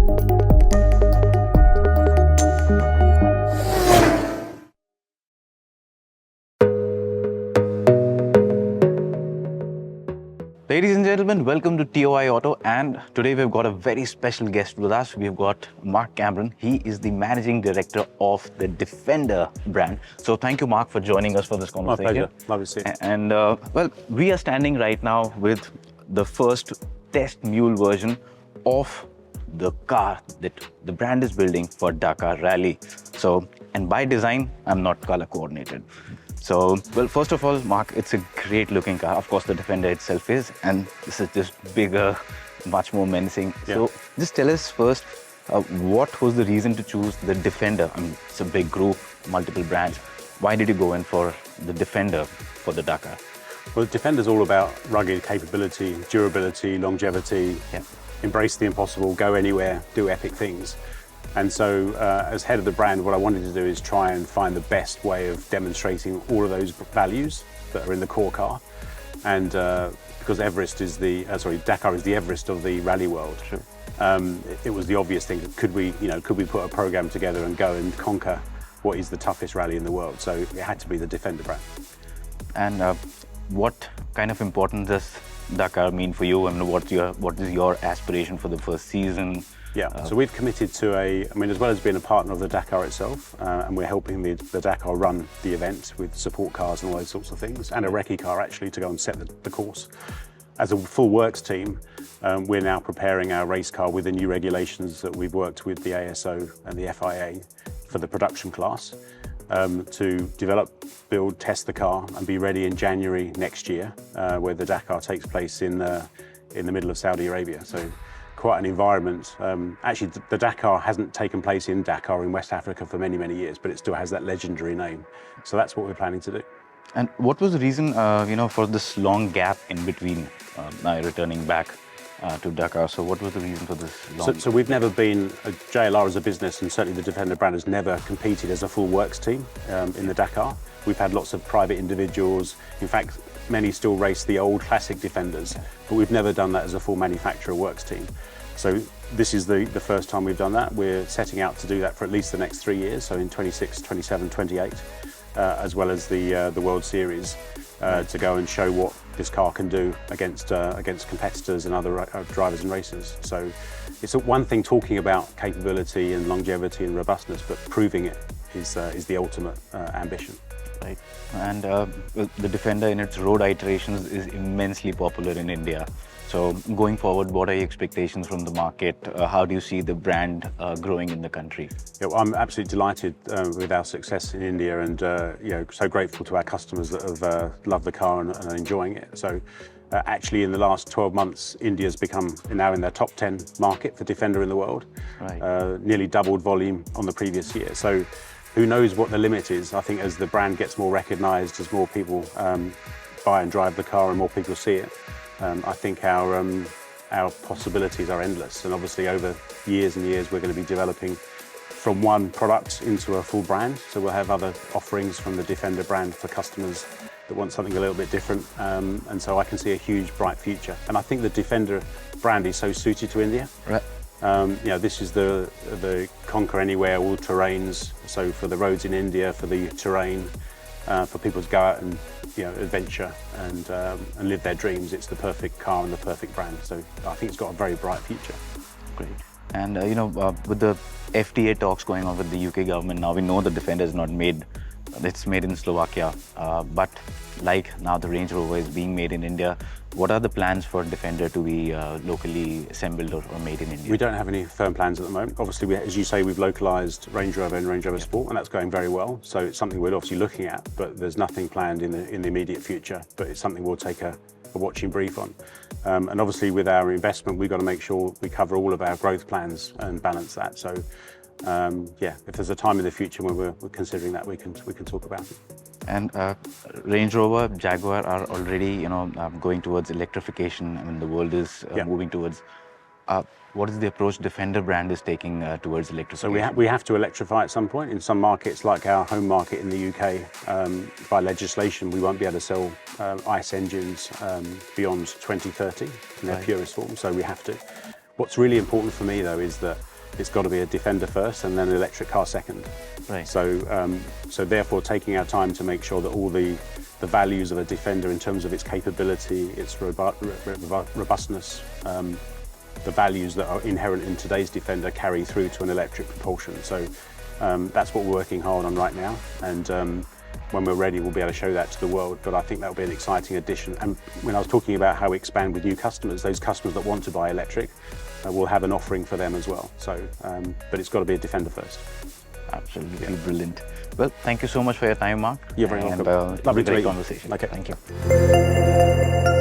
Ladies and gentlemen, welcome to TOI Auto, and today we've got a very special guest with us. We've got Mark Cameron. He is the managing director of the Defender brand. So thank you, Mark, for joining us for this conversation. My pleasure. Love to see you. And well, we are standing right now with the first test mule version of the car that the brand is building for Dakar Rally. So, and by design, I'm not color coordinated. So, well, first of all, Mark, it's a great looking car. Of course, the Defender itself is, and this is just bigger, much more menacing. Yeah. So just tell us first, what was the reason to choose the Defender? I mean, it's a big group, multiple brands. Why did you go in for the Defender for the Dakar? Well, the Defender's all about rugged capability, durability, longevity, embrace the impossible, go anywhere, do epic things. And so as head of the brand, what I wanted to do is try and find the best way of demonstrating all of those values that are in the core car. And because Dakar is the Everest of the rally world. Sure. It was the obvious thing. Could we put a program together and go and conquer what is the toughest rally in the world? So it had to be the Defender brand. And what kind of importance does Dakar mean for you? And what is your aspiration for the first season? Yeah, so we've committed to as well as being a partner of the Dakar itself, and we're helping the Dakar run the event with support cars and all those sorts of things, and a recce car actually to go and set the course. As a full works team, we're now preparing our race car with the new regulations that we've worked with the ASO and the FIA for the production class to develop, build, test the car and be ready in January next year, where the Dakar takes place in the middle of Saudi Arabia. So quite an environment. Actually, the Dakar hasn't taken place in Dakar in West Africa for many, many years, but it still has that legendary name. So that's what we're planning to do. And what was the reason, for this long gap in between now returning back to Dakar? So what was the reason for this long? So we've never been, JLR as a business, and certainly the Defender brand has never competed as a full works team in the Dakar. We've had lots of private individuals. In fact, many still race the old classic Defenders, but we've never done that as a full manufacturer works team. So this is the first time we've done that. We're setting out to do that for at least the next 3 years, so in 26, 27, 28, as well as the World Series, to go and show what this car can do against competitors and other drivers and racers. So it's one thing talking about capability and longevity and robustness, but proving it is the ultimate ambition. Right. And the Defender in its road iterations is immensely popular in India. So going forward, what are your expectations from the market? How do you see the brand growing in the country? Yeah, well, I'm absolutely delighted with our success in India, and so grateful to our customers that have loved the car and are enjoying it. So actually in the last 12 months, India's become now in their top 10 market for Defender in the world. Right. Nearly doubled volume on the previous year. So who knows what the limit is? I think as the brand gets more recognised, as more people buy and drive the car and more people see it, I think our possibilities are endless. And obviously over years and years, we're going to be developing from one product into a full brand. So we'll have other offerings from the Defender brand for customers that want something a little bit different. And so I can see a huge, bright future. And I think the Defender brand is so suited to India. Right. This is the conquer anywhere, all terrains. So for the roads in India, for the terrain, for people to go out and adventure and live their dreams, it's the perfect car and the perfect brand. So I think it's got a very bright future. Great. And with the FTA talks going on with the UK government now, we know the Defender is not made. It's made in Slovakia, but like now the Range Rover is being made in India. What are the plans for Defender to be locally assembled or made in India? We don't have any firm plans at the moment. Obviously, as you say, we've localised Range Rover and Range Rover Sport, and that's going very well. So it's something we're obviously looking at, but there's nothing planned in the immediate future. But it's something we'll take a watching brief on. And obviously, with our investment, we've got to make sure we cover all of our growth plans and balance that. So if there's a time in the future when we're considering that, we can talk about it. And Range Rover, Jaguar are already, going towards electrification. I mean, the world is moving towards. What is the approach Defender brand is taking towards electrification? So we have to electrify at some point. In some markets, like our home market in the UK, by legislation, we won't be able to sell ICE engines beyond 2030 in their purest form. So we have to. What's really important for me, though, is that it's got to be a Defender first and then an electric car second. Right. So therefore taking our time to make sure that all the values of a Defender in terms of its capability, its robustness, the values that are inherent in today's Defender carry through to an electric propulsion. So that's what we're working hard on right now, and when we're ready we'll be able to show that to the world, but I think that will be an exciting addition. And when I was talking about how we expand with new customers, those customers that want to buy electric, we'll have an offering for them as well. So, but it's got to be a Defender first. Absolutely brilliant. Well, thank you so much for your time, Mark. You're very welcome. And Lovely to great meet you. conversation. Okay. Thank you.